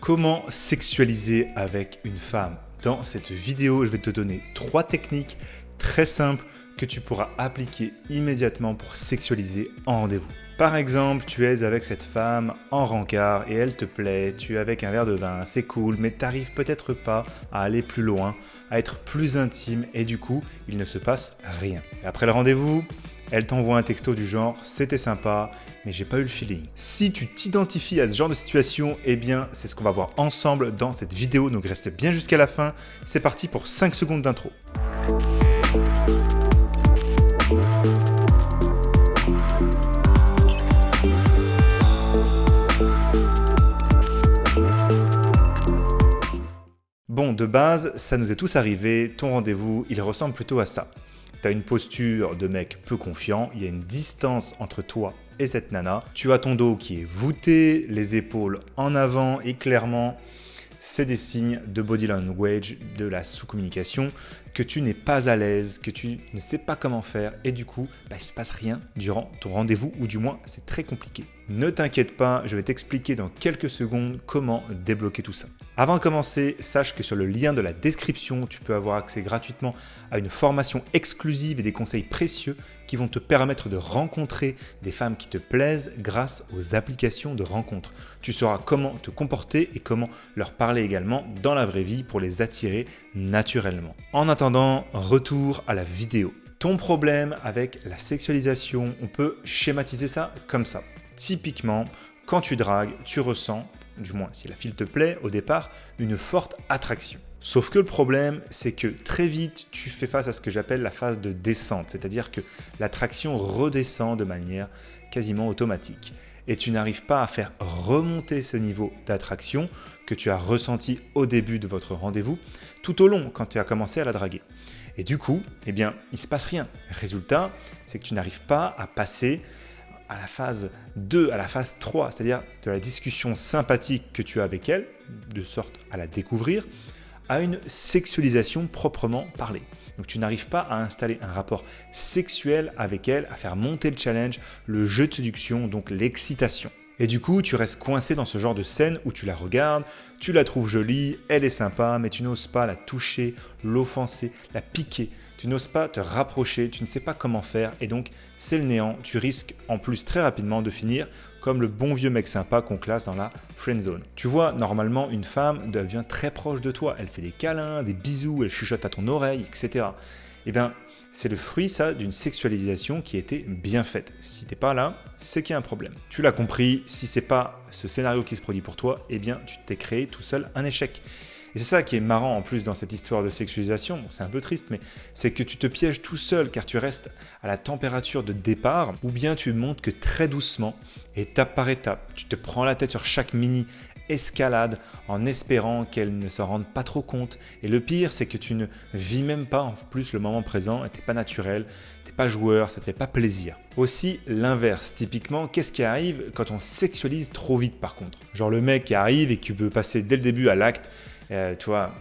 Comment sexualiser avec une femme? Dans cette vidéo, je vais te donner 3 techniques très simples que tu pourras appliquer immédiatement pour sexualiser en rendez-vous. Par exemple, tu es avec cette femme en rencard et elle te plaît, tu es avec un verre de vin, c'est cool, mais tu n'arrives peut-être pas à aller plus loin, à être plus intime et du coup, il ne se passe rien. Et après le rendez-vous, elle t'envoie un texto du genre « c'était sympa, mais j'ai pas eu le feeling ». Si tu t'identifies à ce genre de situation, eh bien c'est ce qu'on va voir ensemble dans cette vidéo, donc reste bien jusqu'à la fin. C'est parti pour 5 secondes d'intro. Bon, de base, ça nous est tous arrivé, ton rendez-vous, il ressemble plutôt à ça. Tu as une posture de mec peu confiant, il y a une distance entre toi et cette nana. Tu as ton dos qui est voûté, les épaules en avant et clairement, c'est des signes de body language, de la sous-communication, que tu n'es pas à l'aise, que tu ne sais pas comment faire et du coup, il ne se passe rien durant ton rendez-vous ou du moins, c'est très compliqué. Ne t'inquiète pas, je vais t'expliquer dans quelques secondes comment débloquer tout ça. Avant de commencer, sache que sur le lien de la description, tu peux avoir accès gratuitement à une formation exclusive et des conseils précieux qui vont te permettre de rencontrer des femmes qui te plaisent grâce aux applications de rencontres. Tu sauras comment te comporter et comment leur parler également dans la vraie vie pour les attirer naturellement. En attendant, retour à la vidéo. Ton problème avec la sexualisation, on peut schématiser ça comme ça. Typiquement, quand tu dragues, tu ressens, du moins si la fille te plaît au départ, une forte attraction. Sauf que le problème, c'est que très vite, tu fais face à ce que j'appelle la phase de descente, c'est-à-dire que l'attraction redescend de manière quasiment automatique. Et tu n'arrives pas à faire remonter ce niveau d'attraction que tu as ressenti au début de votre rendez-vous, tout au long quand tu as commencé à la draguer. Et du coup, il ne se passe rien. Résultat, c'est que tu n'arrives pas à passer à la phase 2, à la phase 3, c'est-à-dire de la discussion sympathique que tu as avec elle, de sorte à la découvrir, à une sexualisation proprement parlée. Donc tu n'arrives pas à installer un rapport sexuel avec elle, à faire monter le challenge, le jeu de séduction, donc l'excitation. Et du coup, tu restes coincé dans ce genre de scène où tu la regardes, tu la trouves jolie, elle est sympa, mais tu n'oses pas la toucher, l'offenser, la piquer. Tu n'oses pas te rapprocher, tu ne sais pas comment faire et donc c'est le néant. Tu risques en plus très rapidement de finir comme le bon vieux mec sympa qu'on classe dans la friend zone. Tu vois, normalement, une femme devient très proche de toi. Elle fait des câlins, des bisous, elle chuchote à ton oreille, etc. Eh bien, c'est le fruit, ça, d'une sexualisation qui a été bien faite. Si t'es pas là, c'est qu'il y a un problème. Tu l'as compris, si c'est pas ce scénario qui se produit pour toi, eh bien, tu t'es créé tout seul un échec. Et c'est ça qui est marrant en plus dans cette histoire de sexualisation, bon, c'est un peu triste, mais c'est que tu te pièges tout seul car tu restes à la température de départ ou bien tu montes que très doucement, étape par étape. Tu te prends la tête sur chaque mini escalade en espérant qu'elle ne s'en rende pas trop compte. Et le pire, c'est que tu ne vis même pas en plus le moment présent et t'es pas naturel, t'es pas joueur, ça te fait pas plaisir. Aussi, l'inverse, typiquement, qu'est-ce qui arrive quand on sexualise trop vite par contre? Genre le mec qui arrive et qui veut passer dès le début à l'acte, tu vois,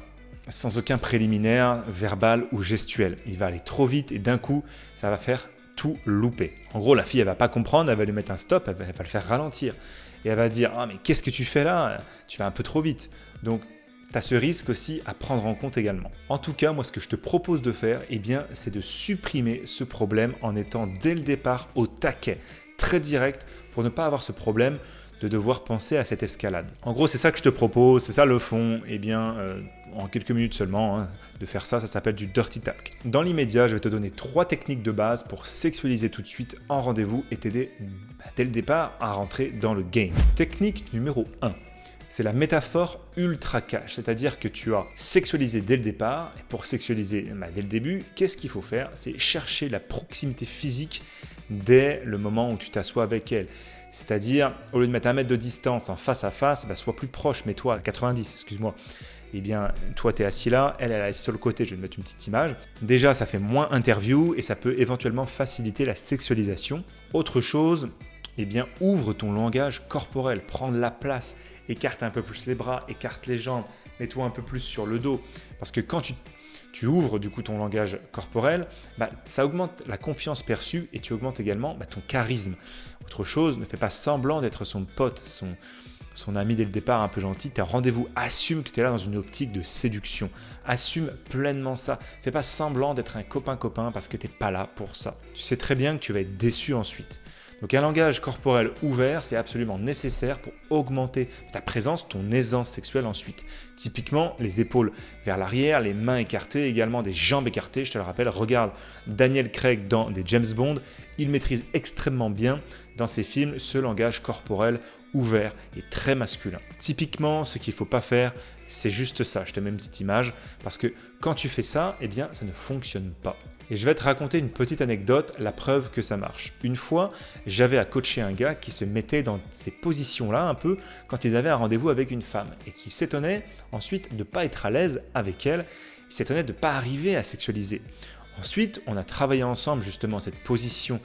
sans aucun préliminaire, verbal ou gestuel. Il va aller trop vite et d'un coup, ça va faire tout louper. En gros, la fille, elle va pas comprendre, elle va lui mettre un stop, elle va le faire ralentir. Et elle va dire « Ah, mais qu'est-ce que tu fais là? Tu vas un peu trop vite. » Donc, tu as ce risque aussi à prendre en compte également. En tout cas, moi, ce que je te propose de faire, eh bien, c'est de supprimer ce problème en étant dès le départ au taquet, très direct, pour ne pas avoir ce problème de devoir penser à cette escalade. En gros, c'est ça que je te propose, c'est ça le fond. Eh bien, en quelques minutes seulement, de faire ça, ça s'appelle du dirty talk. Dans l'immédiat, je vais te donner 3 techniques de base pour sexualiser tout de suite en rendez-vous et t'aider dès le départ à rentrer dans le game. Technique numéro 1. C'est la métaphore ultra cash, c'est-à-dire que tu as sexualisé dès le départ, et pour sexualiser dès le début, qu'est-ce qu'il faut faire? C'est chercher la proximité physique dès le moment où tu t'assois avec elle. C'est-à-dire, au lieu de mettre 1 mètre de distance en face à face, sois plus proche, mets-toi à 90, excuse-moi. Eh bien, toi, tu es assis là, elle est assise sur le côté, je vais te mettre une petite image. Déjà, ça fait moins interview et ça peut éventuellement faciliter la sexualisation. Autre chose, eh bien, ouvre ton langage corporel, prends de la place, écarte un peu plus les bras, écarte les jambes, mets-toi un peu plus sur le dos. Parce que quand tu ouvres du coup ton langage corporel, ça augmente la confiance perçue et tu augmentes également ton charisme. Autre chose, ne fais pas semblant d'être son pote, son ami dès le départ un peu gentil, t'as rendez-vous, assume que tu es là dans une optique de séduction. Assume pleinement ça. Fais pas semblant d'être un copain-copain parce que tu n'es pas là pour ça. Tu sais très bien que tu vas être déçu ensuite. Donc un langage corporel ouvert, c'est absolument nécessaire pour augmenter ta présence, ton aisance sexuelle ensuite. Typiquement, les épaules vers l'arrière, les mains écartées, également des jambes écartées. Je te le rappelle, regarde Daniel Craig dans des James Bond. Il maîtrise extrêmement bien dans ses films ce langage corporel ouvert et très masculin. Typiquement, ce qu'il ne faut pas faire, c'est juste ça. Je te mets une petite image parce que quand tu fais ça, eh bien, ça ne fonctionne pas. Et je vais te raconter une petite anecdote, la preuve que ça marche. Une fois, j'avais à coacher un gars qui se mettait dans ces positions-là un peu quand ils avaient un rendez-vous avec une femme et qui s'étonnait ensuite de ne pas être à l'aise avec elle, il s'étonnait de ne pas arriver à sexualiser. Ensuite, on a travaillé ensemble justement cette position.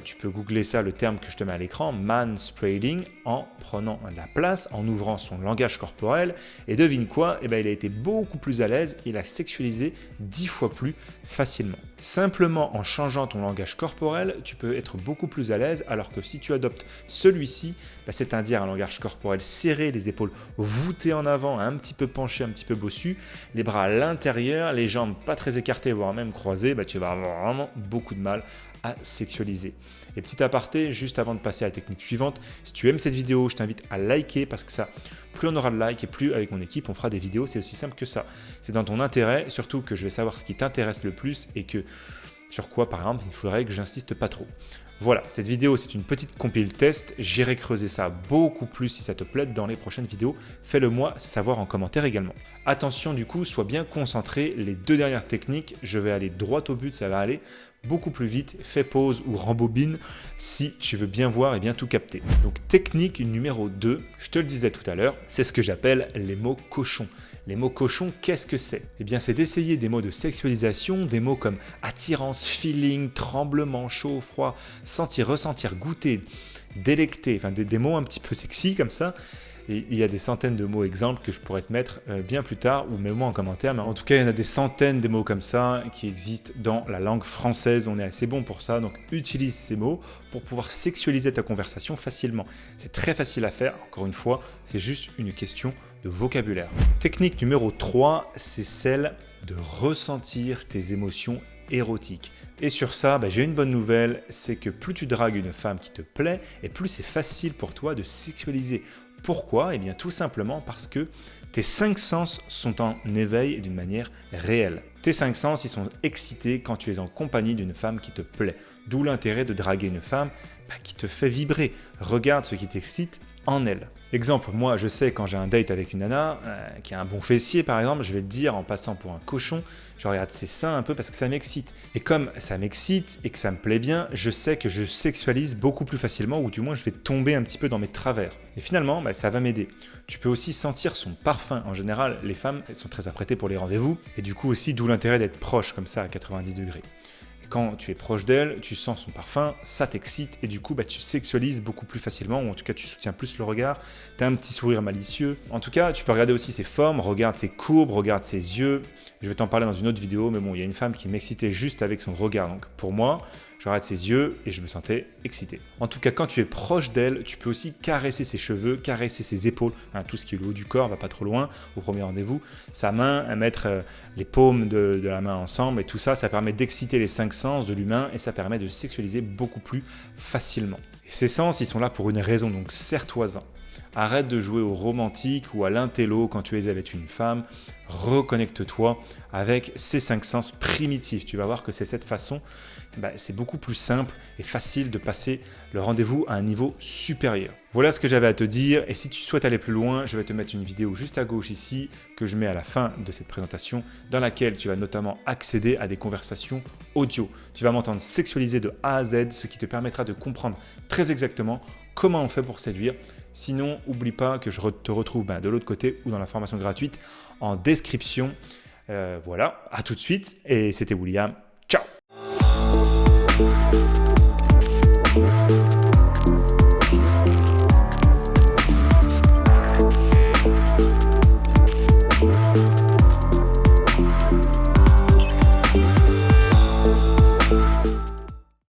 Tu peux googler ça, le terme que je te mets à l'écran, mansplaining, en prenant de la place, en ouvrant son langage corporel. Et devine quoi, il a été beaucoup plus à l'aise, il a sexualisé 10 fois plus facilement. Simplement en changeant ton langage corporel, tu peux être beaucoup plus à l'aise, alors que si tu adoptes celui-ci, c'est-à-dire un langage corporel serré, les épaules voûtées en avant, un petit peu penché, un petit peu bossu, les bras à l'intérieur, les jambes pas très écartées, voire même croisées, tu vas avoir vraiment beaucoup de mal à sexualiser. Et petit aparté, juste avant de passer à la technique suivante, si tu aimes cette vidéo, je t'invite à liker parce que ça, plus on aura de likes et plus avec mon équipe on fera des vidéos, c'est aussi simple que ça. C'est dans ton intérêt, surtout que je vais savoir ce qui t'intéresse le plus et que sur quoi par exemple il faudrait que j'insiste pas trop. Voilà, cette vidéo c'est une petite compile test, j'irai creuser ça beaucoup plus si ça te plaît dans les prochaines vidéos, fais-le moi savoir en commentaire également. Attention du coup, sois bien concentré, les deux dernières techniques, je vais aller droit au but, ça va aller beaucoup plus vite, fais pause ou rembobine si tu veux bien voir et bien tout capter. Donc technique numéro 2, je te le disais tout à l'heure, c'est ce que j'appelle les mots cochons. Les mots cochons, qu'est-ce que c'est? Eh bien, c'est d'essayer des mots de sexualisation, des mots comme attirance, feeling, tremblement, chaud, froid, sentir, ressentir, goûter, délecter, enfin des mots un petit peu sexy comme ça. Et il y a des centaines de mots exemples que je pourrais te mettre bien plus tard ou mets-moi en commentaire. Mais en tout cas, il y en a des centaines de mots comme ça qui existent dans la langue française. On est assez bon pour ça. Donc, utilise ces mots pour pouvoir sexualiser ta conversation facilement. C'est très facile à faire. Encore une fois, c'est juste une question de vocabulaire. Technique numéro 3, c'est celle de ressentir tes émotions érotiques. Et sur ça, j'ai une bonne nouvelle, c'est que plus tu dragues une femme qui te plaît, et plus c'est facile pour toi de sexualiser. Pourquoi? Eh bien tout simplement parce que tes 5 sens sont en éveil d'une manière réelle. Tes 5 sens, ils sont excités quand tu es en compagnie d'une femme qui te plaît. D'où l'intérêt de draguer une femme qui te fait vibrer. Regarde ce qui t'excite en elle. Exemple, moi je sais quand j'ai un date avec une nana qui a un bon fessier par exemple, je vais le dire en passant pour un cochon, je regarde ses seins un peu parce que ça m'excite. Et comme ça m'excite et que ça me plaît bien, je sais que je sexualise beaucoup plus facilement ou du moins je vais tomber un petit peu dans mes travers. Et finalement, ça va m'aider. Tu peux aussi sentir son parfum. En général, les femmes elles sont très apprêtées pour les rendez-vous et du coup aussi d'où l'intérêt d'être proche comme ça à 90 degrés. Quand tu es proche d'elle, tu sens son parfum, ça t'excite et du coup tu sexualises beaucoup plus facilement ou en tout cas tu soutiens plus le regard, tu as un petit sourire malicieux. En tout cas, tu peux regarder aussi ses formes, regarde ses courbes, regarde ses yeux. Je vais t'en parler dans une autre vidéo, mais bon, il y a une femme qui m'excitait juste avec son regard. Donc pour moi, je regarde ses yeux et je me sentais excité. En tout cas, quand tu es proche d'elle, tu peux aussi caresser ses cheveux, caresser ses épaules, tout ce qui est le haut du corps, va pas trop loin au premier rendez-vous. Sa main, à mettre les paumes de la main ensemble et tout ça, ça permet d'exciter les 5 sens de l'humain et ça permet de sexualiser beaucoup plus facilement. Et ces sens, ils sont là pour une raison, donc serre-toi-en. Arrête de jouer au romantique ou à l'intello quand tu es avec une femme. Reconnecte-toi avec ces 5 sens primitifs. Tu vas voir que c'est cette façon, c'est beaucoup plus simple et facile de passer le rendez-vous à un niveau supérieur. Voilà ce que j'avais à te dire et si tu souhaites aller plus loin, je vais te mettre une vidéo juste à gauche ici que je mets à la fin de cette présentation dans laquelle tu vas notamment accéder à des conversations audio. Tu vas m'entendre sexualiser de A à Z, ce qui te permettra de comprendre très exactement comment on fait pour séduire. Sinon, n'oublie pas que je te retrouve de l'autre côté ou dans la formation gratuite en description. Voilà, à tout de suite et c'était William. Ciao!